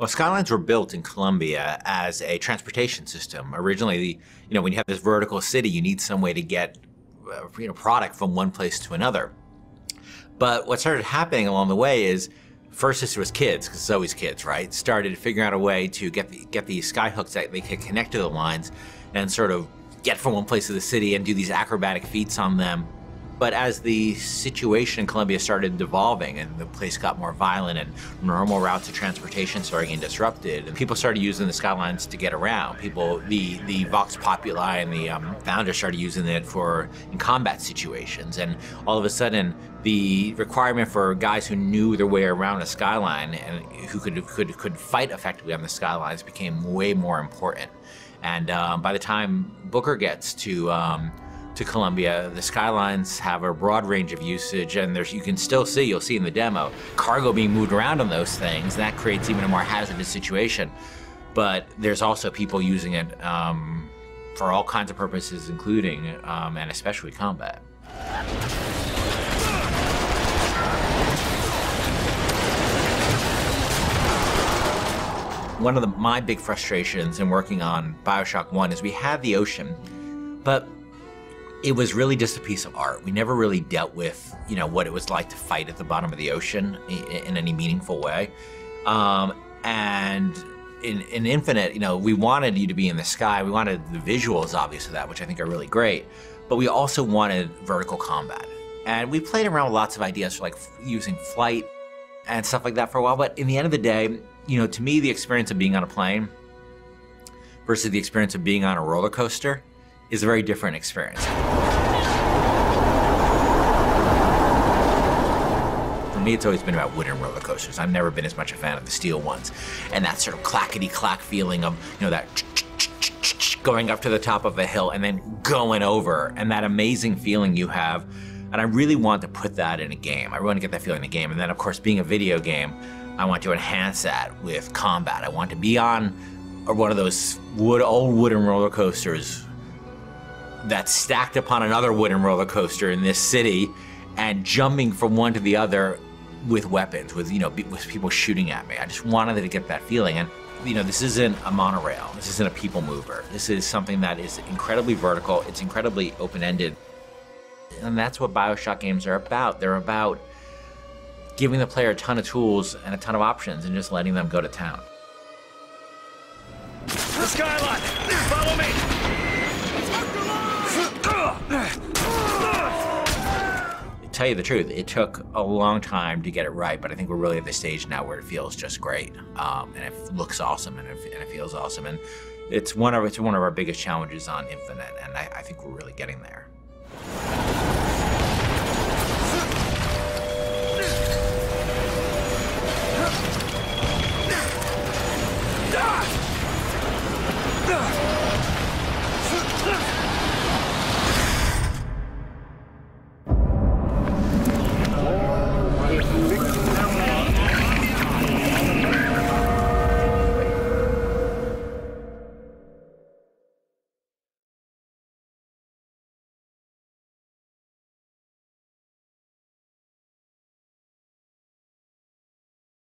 Well, skylines were built in Colombia as a transportation system. Originally, when you have this vertical city, you need some way to get product from one place to another. But what started happening along the way is, first this was kids, because it's always kids, right? Started figuring out a way to get these sky hooks that they could connect to the lines and sort of get from one place to the city and do these acrobatic feats on them. But as the situation in Colombia started devolving and the place got more violent and normal routes of transportation started getting disrupted, and people started using the skylines to get around. The Vox Populi and the founders started using it in combat situations. And all of a sudden, the requirement for guys who knew their way around a skyline and who could fight effectively on the skylines became way more important. And by the time Booker gets to Colombia, the skylines have a broad range of usage, and you'll see in the demo, cargo being moved around on those things. That creates even a more hazardous situation. But there's also people using it for all kinds of purposes, including and especially combat. One of my big frustrations in working on BioShock 1 is we had the ocean, but it was really just a piece of art. We never really dealt with, what it was like to fight at the bottom of the ocean in any meaningful way. And in Infinite, we wanted you to be in the sky. We wanted the visuals, obviously, of that, which I think are really great. But we also wanted vertical combat. And we played around with lots of ideas for using flight and stuff like that for a while. But in the end of the day, to me, the experience of being on a plane versus the experience of being on a roller coaster is a very different experience. For me, it's always been about wooden roller coasters. I've never been as much a fan of the steel ones. And that sort of clackety-clack feeling of, that going up to the top of a hill and then going over, and that amazing feeling you have. And I really want to put that in a game. I want to get that feeling in a game. And then, of course, being a video game, I want to enhance that with combat. I want to be on one of those old wooden roller coasters that's stacked upon another wooden roller coaster in this city, and jumping from one to the other with weapons, with people shooting at me. I just wanted to get that feeling. And this isn't a monorail. This isn't a people mover. This is something that is incredibly vertical. It's incredibly open-ended. And that's what BioShock games are about. They're about giving the player a ton of tools and a ton of options and just letting them go to town. The skyline! Follow me! To tell you the truth, it took a long time to get it right, but I think we're really at the stage now where it feels just great. And it looks awesome, and it feels awesome. And it's one of our biggest challenges on Infinite, and I think we're really getting there.